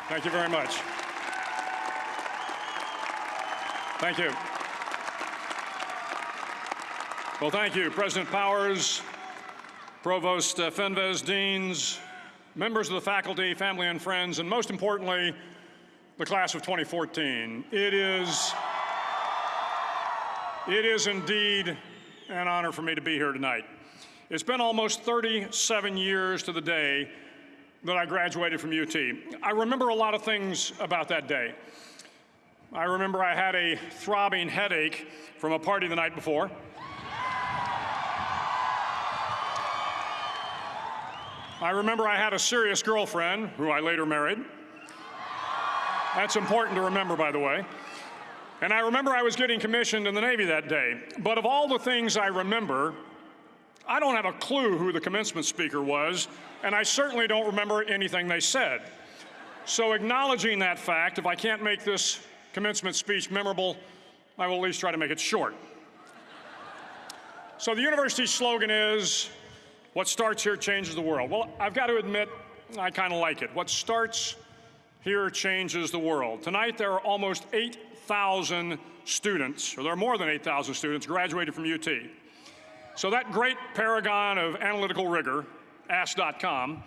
Thank you very much. Thank you. Well, thank you, President Powers, Provost Fenves, deans, members of the faculty, family and friends, and most importantly, the class of 2014. It is indeed an honor for me to be here tonight. It's been almost 37 years to the day that I graduated from UT. I remember a lot of things about that day. I remember I had a throbbing headache from a party the night before. I remember I had a serious girlfriend, who I later married. That's important to remember, by the way. And I remember I was getting commissioned in the Navy that day. But of all the things I remember, I don't have a clue who the commencement speaker was, and I certainly don't remember anything they said. So acknowledging that fact, if I can't make this commencement speech memorable, I will at least try to make it short. So the university's slogan is, "What starts here changes the world." Well, I've got to admit, I kind of like it. What starts here changes the world. Tonight, there are almost 8,000 students, or there are more than 8,000 students graduated from UT. So that great paragon of analytical rigor, Ask.com,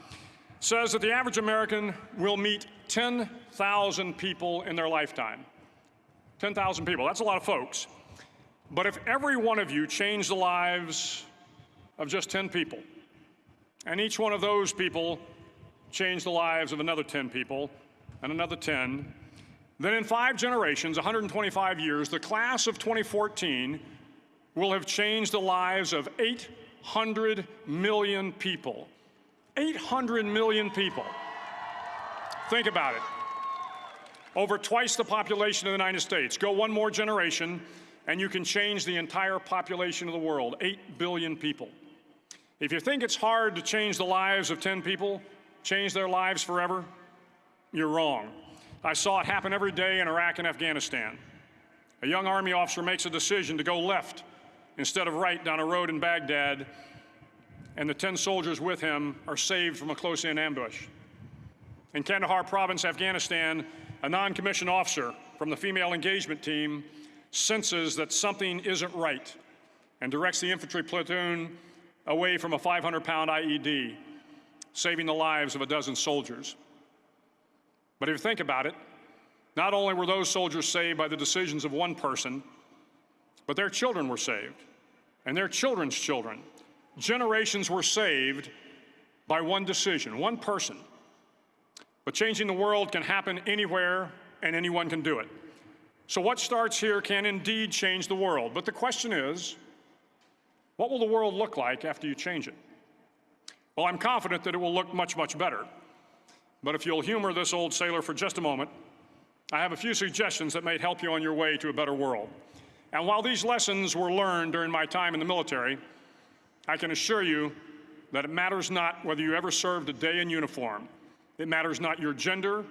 says that the average American will meet 10,000 people in their lifetime. 10,000 people, that's a lot of folks. But if every one of you changed the lives of just 10 people, and each one of those people changed the lives of another 10 people, and another 10, then in 5 generations, 125 years, the class of 2014 will have changed the lives of 800 million people. 800 million people. Think about it. Over twice the population of the United States. Go one more generation, and you can change the entire population of the world, 8 billion people. If you think it's hard to change the lives of 10 people, change their lives forever, you're wrong. I saw it happen every day in Iraq and Afghanistan. A young Army officer makes a decision to go left instead of right down a road in Baghdad, and the 10 soldiers with him are saved from a close-in ambush. In Kandahar province, Afghanistan, a non-commissioned officer from the female engagement team senses that something isn't right and directs the infantry platoon away from a 500-pound IED, saving the lives of a dozen soldiers. But if you think about it, not only were those soldiers saved by the decisions of one person, but their children were saved, and their children's children. Generations were saved by one decision, one person. But changing the world can happen anywhere, and anyone can do it. So what starts here can indeed change the world. But the question is, what will the world look like after you change it? Well, I'm confident that it will look much, much better. But if you'll humor this old sailor for just a moment, I have a few suggestions that may help you on your way to a better world. And while these lessons were learned during my time in the military, I can assure you that it matters not whether you ever served a day in uniform. It matters not your gender,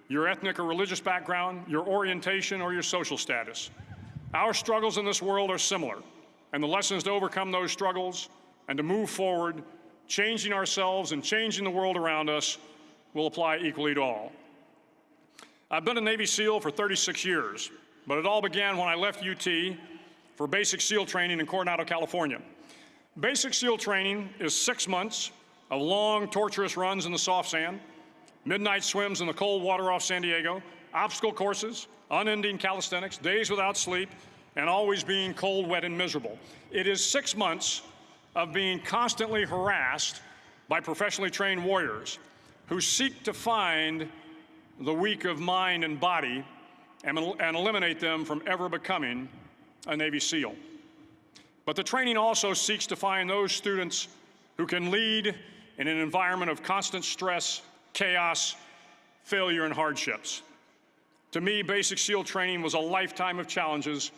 your ethnic or religious background, your orientation, or your social status. Our struggles in this world are similar, and the lessons to overcome those struggles and to move forward, changing ourselves and changing the world around us, will apply equally to all. I've been a Navy SEAL for 36 years, but it all began when I left UT for basic SEAL training in Coronado, California. Basic SEAL training is 6 months of long, torturous runs in the soft sand, midnight swims in the cold water off San Diego, obstacle courses, unending calisthenics, days without sleep, and always being cold, wet, and miserable. It is 6 months of being constantly harassed by professionally trained warriors who seek to find the weak of mind and body and eliminate them from ever becoming a Navy SEAL. But the training also seeks to find those students who can lead in an environment of constant stress, chaos, failure, and hardships. To me, basic SEAL training was a lifetime of challenges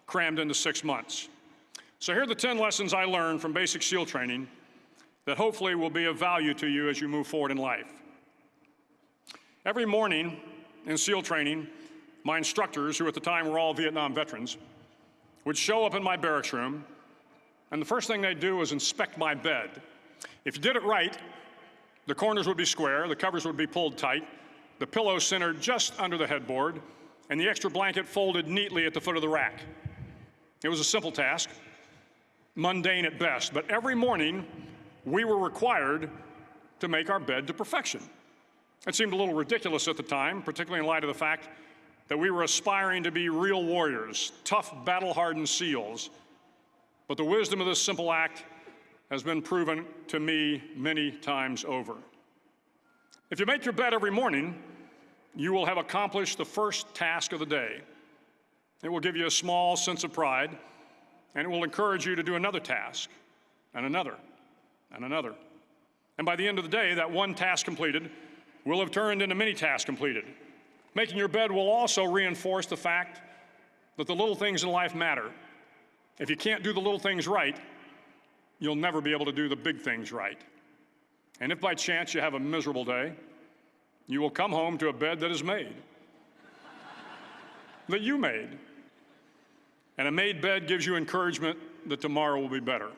crammed into 6 months. So here are the 10 lessons I learned from basic SEAL training that hopefully will be of value to you as you move forward in life. Every morning in SEAL training, my instructors, who at the time were all Vietnam veterans, would show up in my barracks room, and the first thing they'd do was inspect my bed. If you did it right, the corners would be square, the covers would be pulled tight, the pillow centered just under the headboard, and the extra blanket folded neatly at the foot of the rack. It was a simple task, mundane at best, but every morning we were required to make our bed to perfection. It seemed a little ridiculous at the time, particularly in light of the fact that we were aspiring to be real warriors, tough, battle-hardened SEALs. But the wisdom of this simple act has been proven to me many times over. If you make your bed every morning, you will have accomplished the first task of the day. It will give you a small sense of pride, and it will encourage you to do another task, and another, and another. And by the end of the day, that one task completed will have turned into many tasks completed. Making your bed will also reinforce the fact that the little things in life matter. If you can't do the little things right, you'll never be able to do the big things right. And if by chance you have a miserable day, you will come home to a bed that is made, that you made. And a made bed gives you encouragement that tomorrow will be better.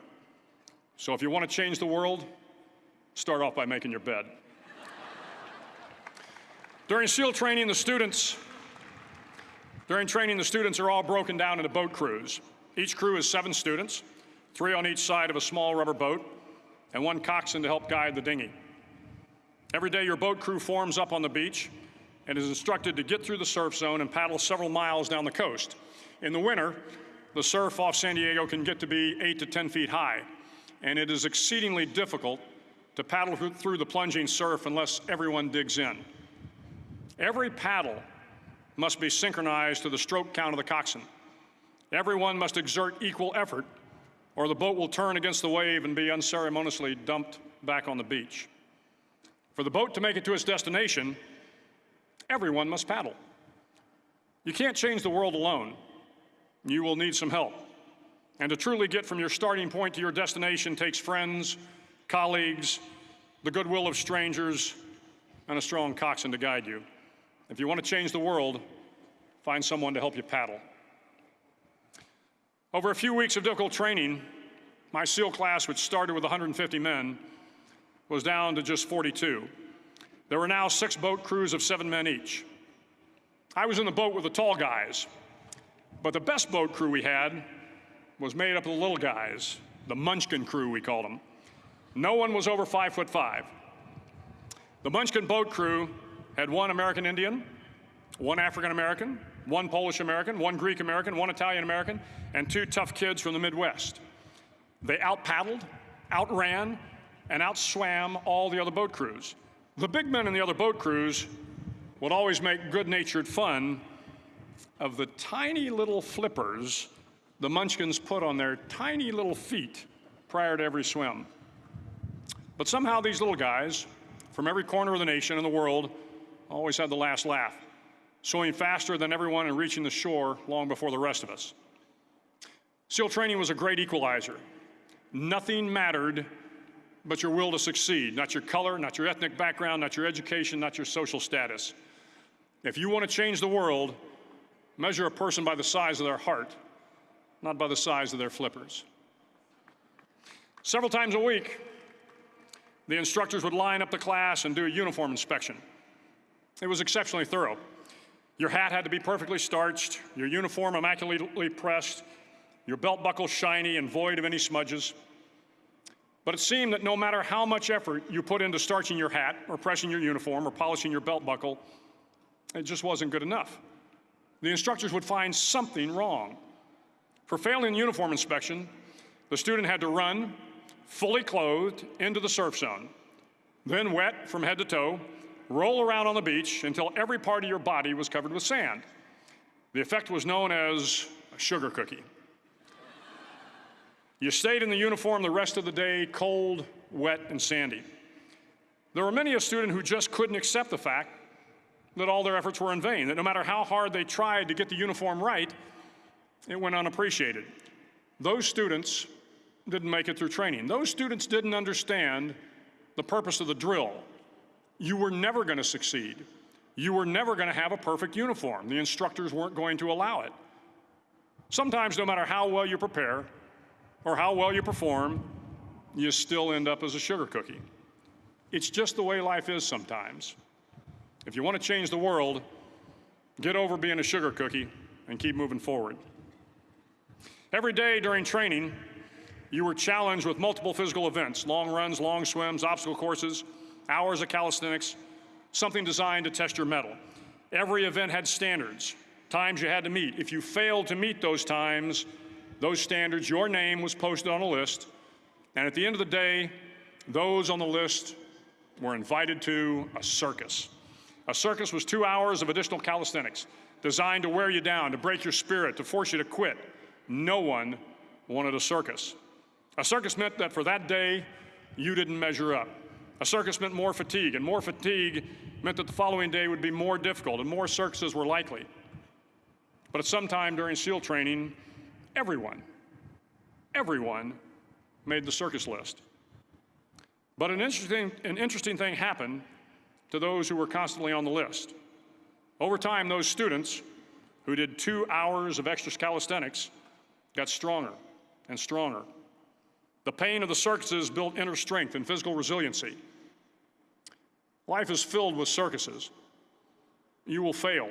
So if you want to change the world, start off by making your bed. During SEAL training, the students are all broken down into boat crews. Each crew is 7 students, 3 on each side of a small rubber boat, and 1 coxswain to help guide the dinghy. Every day, your boat crew forms up on the beach and is instructed to get through the surf zone and paddle several miles down the coast. In the winter, the surf off San Diego can get to be 8 to 10 feet high, and it is exceedingly difficult to paddle through the plunging surf unless everyone digs in. Every paddle must be synchronized to the stroke count of the coxswain. Everyone must exert equal effort, or the boat will turn against the wave and be unceremoniously dumped back on the beach. For the boat to make it to its destination, everyone must paddle. You can't change the world alone. You will need some help. And to truly get from your starting point to your destination takes friends, colleagues, the goodwill of strangers, and a strong coxswain to guide you. If you want to change the world, find someone to help you paddle. Over a few weeks of difficult training, my SEAL class, which started with 150 men, was down to just 42. There were now 6 boat crews of 7 men each. I was in the boat with the tall guys, but the best boat crew we had was made up of the little guys, the Munchkin crew, we called them. No one was over 5'5". The Munchkin boat crew had 1 American Indian, 1 African American, 1 Polish American, 1 Greek American, 1 Italian American, and 2 tough kids from the Midwest. They out-paddled, outran, and outswam all the other boat crews. The big men in the other boat crews would always make good-natured fun of the tiny little flippers the Munchkins put on their tiny little feet prior to every swim. But somehow these little guys from every corner of the nation and the world always had the last laugh, swimming faster than everyone and reaching the shore long before the rest of us. SEAL training was a great equalizer. Nothing mattered but your will to succeed, not your color, not your ethnic background, not your education, not your social status. If you want to change the world, measure a person by the size of their heart, not by the size of their flippers. Several times a week, the instructors would line up the class and do a uniform inspection. It was exceptionally thorough. Your hat had to be perfectly starched, your uniform immaculately pressed, your belt buckle shiny and void of any smudges. But it seemed that no matter how much effort you put into starching your hat or pressing your uniform or polishing your belt buckle, it just wasn't good enough. The instructors would find something wrong. For failing the uniform inspection, the student had to run, fully clothed, into the surf zone, then wet from head to toe, roll around on the beach until every part of your body was covered with sand. The effect was known as a sugar cookie. You stayed in the uniform the rest of the day, cold, wet, and sandy. There were many a student who just couldn't accept the fact that all their efforts were in vain, that no matter how hard they tried to get the uniform right, it went unappreciated. Those students didn't make it through training. Those students didn't understand the purpose of the drill. You were never going to succeed. You were never going to have a perfect uniform. The instructors weren't going to allow it. Sometimes, no matter how well you prepare or how well you perform, you still end up as a sugar cookie. It's just the way life is sometimes. If you want to change the world, get over being a sugar cookie and keep moving forward. Every day during training, you were challenged with multiple physical events: long runs, long swims, obstacle courses, hours of calisthenics, something designed to test your mettle. Every event had standards, times you had to meet. If you failed to meet those times, those standards, your name was posted on a list, and at the end of the day, those on the list were invited to a circus. A circus was 2 hours of additional calisthenics, designed to wear you down, to break your spirit, to force you to quit. No one wanted a circus. A circus meant that for that day, you didn't measure up. A circus meant more fatigue, and more fatigue meant that the following day would be more difficult, and more circuses were likely. But at some time during SEAL training, everyone made the circus list. But an interesting thing happened to those who were constantly on the list. Over time, those students who did 2 hours of extra calisthenics got stronger and stronger. The pain of the circuses built inner strength and physical resiliency. Life is filled with circuses. You will fail.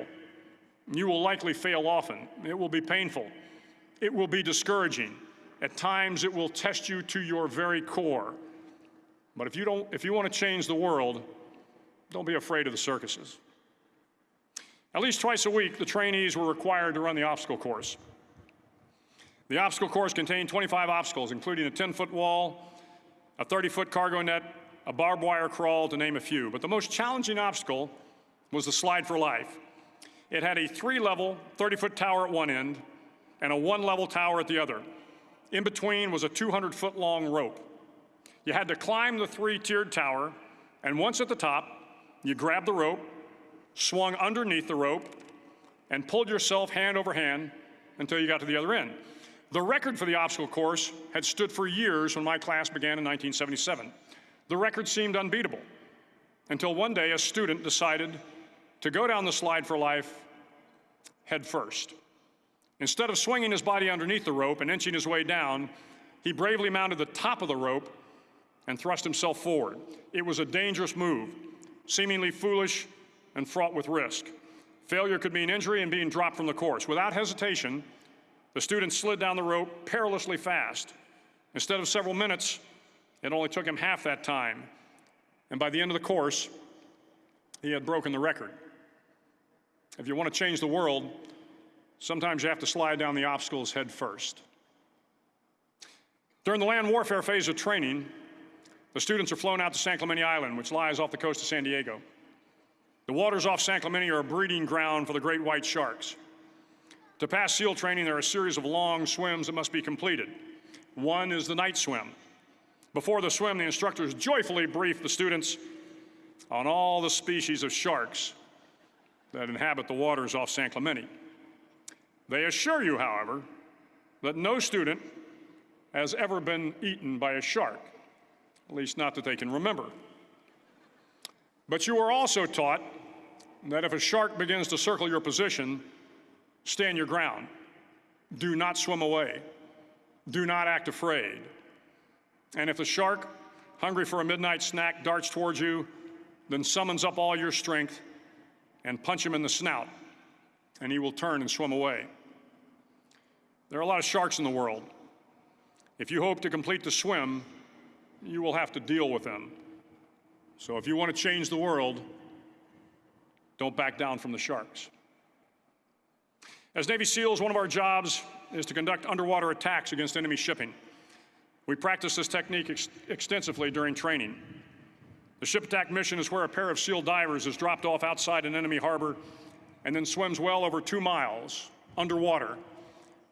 You will likely fail often. It will be painful. It will be discouraging. At times, it will test you to your very core. But if you want to change the world, don't be afraid of the circuses. At least twice a week, the trainees were required to run the obstacle course. The obstacle course contained 25 obstacles, including a 10-foot wall, a 30-foot cargo net, a barbed wire crawl, to name a few. But the most challenging obstacle was the slide for life. It had a 3-level, 30-foot tower at one end and a 1-level tower at the other. In between was a 200-foot-long rope. You had to climb the 3-tiered tower, and once at the top, you grabbed the rope, swung underneath the rope, and pulled yourself hand over hand until you got to the other end. The record for the obstacle course had stood for years when my class began in 1977. The record seemed unbeatable until one day a student decided to go down the slide for life head first. Instead of swinging his body underneath the rope and inching his way down, he bravely mounted the top of the rope and thrust himself forward. It was a dangerous move, seemingly foolish and fraught with risk. Failure could mean injury and being dropped from the course. Without hesitation, the student slid down the rope perilously fast. Instead of several minutes, it only took him half that time. And by the end of the course, he had broken the record. If you want to change the world, sometimes you have to slide down the obstacles head first. During the land warfare phase of training, the students are flown out to San Clemente Island, which lies off the coast of San Diego. The waters off San Clemente are a breeding ground for the great white sharks. To pass SEAL training, there are a series of long swims that must be completed. One is the night swim. Before the swim, the instructors joyfully brief the students on all the species of sharks that inhabit the waters off San Clemente. They assure you, however, that no student has ever been eaten by a shark, at least not that they can remember. But you are also taught that if a shark begins to circle your position, stand your ground. Do not swim away. Do not act afraid. And if the shark, hungry for a midnight snack, darts towards you, then summons up all your strength and punch him in the snout, and he will turn and swim away. There are a lot of sharks in the world. If you hope to complete the swim, you will have to deal with them. So if you want to change the world, don't back down from the sharks. As Navy SEALs, one of our jobs is to conduct underwater attacks against enemy shipping. We practice this technique extensively during training. The ship attack mission is where a pair of SEAL divers is dropped off outside an enemy harbor and then swims well over 2 miles underwater,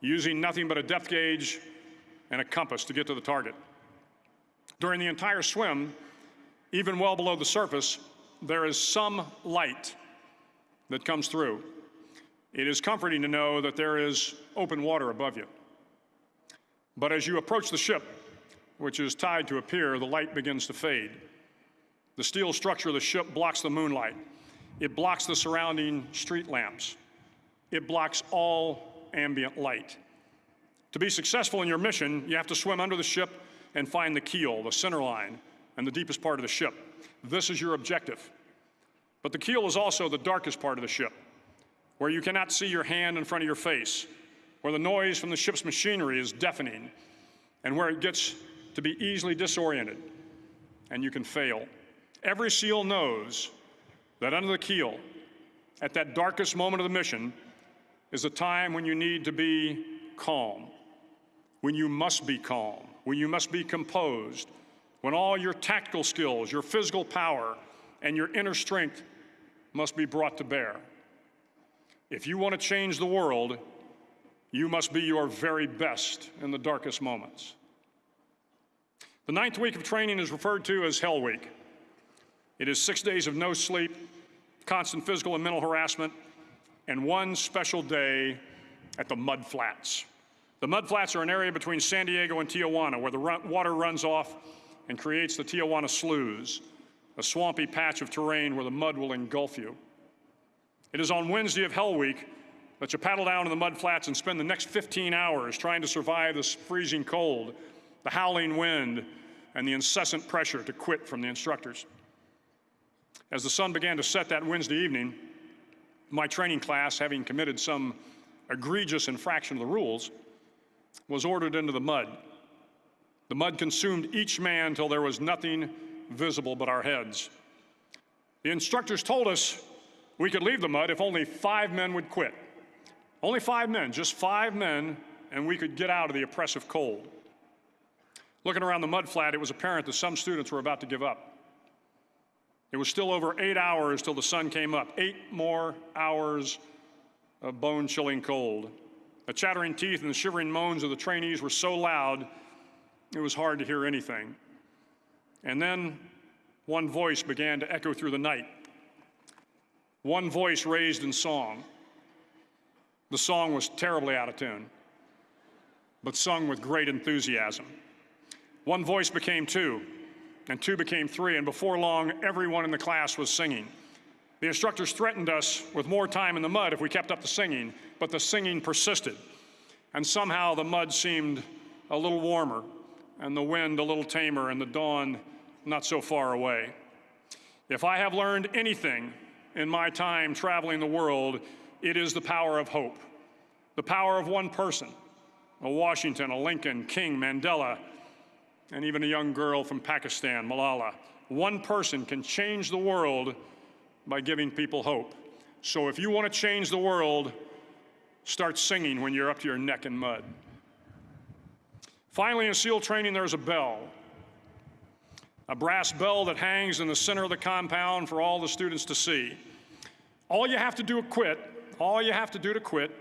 using nothing but a depth gauge and a compass to get to the target. During the entire swim, even well below the surface, there is some light that comes through. It is comforting to know that there is open water above you. But as you approach the ship, which is tied to a pier, the light begins to fade. The steel structure of the ship blocks the moonlight. It blocks the surrounding street lamps. It blocks all ambient light. To be successful in your mission, you have to swim under the ship and find the keel, the center line, and the deepest part of the ship. This is your objective. But the keel is also the darkest part of the ship, where you cannot see your hand in front of your face, where the noise from the ship's machinery is deafening, and where it gets to be easily disoriented, and you can fail. Every SEAL knows that under the keel, at that darkest moment of the mission, is a time when you need to be calm, when you must be calm, when you must be composed, when all your tactical skills, your physical power, and your inner strength must be brought to bear. If you want to change the world, you must be your very best in the darkest moments. The 9th week of training is referred to as Hell Week. It is 6 days of no sleep, constant physical and mental harassment, and one special day at the Mud Flats. The Mud Flats are an area between San Diego and Tijuana where the water runs off and creates the Tijuana Sloughs, a swampy patch of terrain where the mud will engulf you. It is on Wednesday of Hell Week that you paddle down to the Mud Flats and spend the next 15 hours trying to survive this freezing cold, the howling wind, and the incessant pressure to quit from the instructors. As the sun began to set that Wednesday evening, my training class, having committed some egregious infraction of the rules, was ordered into the mud. The mud consumed each man till there was nothing visible but our heads. The instructors told us we could leave the mud if only 5 men would quit. Only 5 men, just 5 men, and we could get out of the oppressive cold. Looking around the mud flat, it was apparent that some students were about to give up. It was still over 8 hours till the sun came up. 8 more hours of bone-chilling cold. The chattering teeth and the shivering moans of the trainees were so loud, it was hard to hear anything. And then one voice began to echo through the night. One voice raised in song. The song was terribly out of tune, but sung with great enthusiasm. One voice became 2, and 2 became 3, and before long, everyone in the class was singing. The instructors threatened us with more time in the mud if we kept up the singing, but the singing persisted. And somehow the mud seemed a little warmer, and the wind a little tamer, and the dawn not so far away. If I have learned anything in my time traveling the world, it is the power of hope. The power of one person, a Washington, a Lincoln, King, Mandela, and even a young girl from Pakistan, Malala. One person can change the world by giving people hope. So if you want to change the world, start singing when you're up to your neck in mud. Finally, in SEAL training, there's a bell. A brass bell that hangs in the center of the compound for all the students to see. All you have to do to quit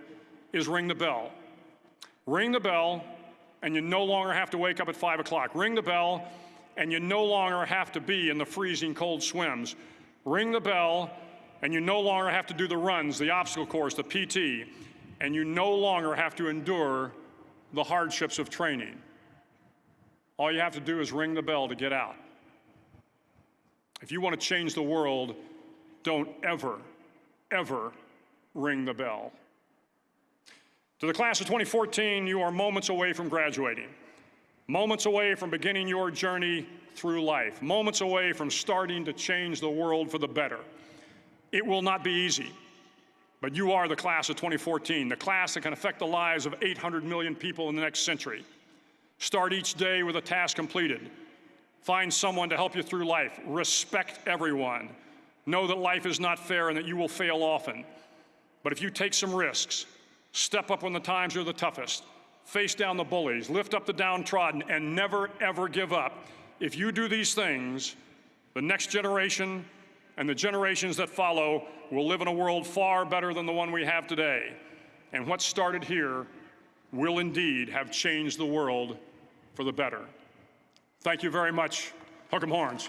is ring the bell. Ring the bell, and you no longer have to wake up at 5 o'clock. Ring the bell, and you no longer have to be in the freezing cold swims. Ring the bell, and you no longer have to do the runs, the obstacle course, the PT, and you no longer have to endure the hardships of training. All you have to do is ring the bell to get out. If you want to change the world, don't ever, ever ring the bell. To the class of 2014, you are moments away from graduating, moments away from beginning your journey through life, moments away from starting to change the world for the better. It will not be easy, but you are the class of 2014, the class that can affect the lives of 800 million people in the next century. Start each day with a task completed. Find someone to help you through life. Respect everyone. Know that life is not fair and that you will fail often. But if you take some risks, step up when the times are the toughest, face down the bullies, lift up the downtrodden, and never, ever give up. If you do these things, the next generation and the generations that follow will live in a world far better than the one we have today. And what started here will indeed have changed the world for the better. Thank you very much. Hook 'em horns.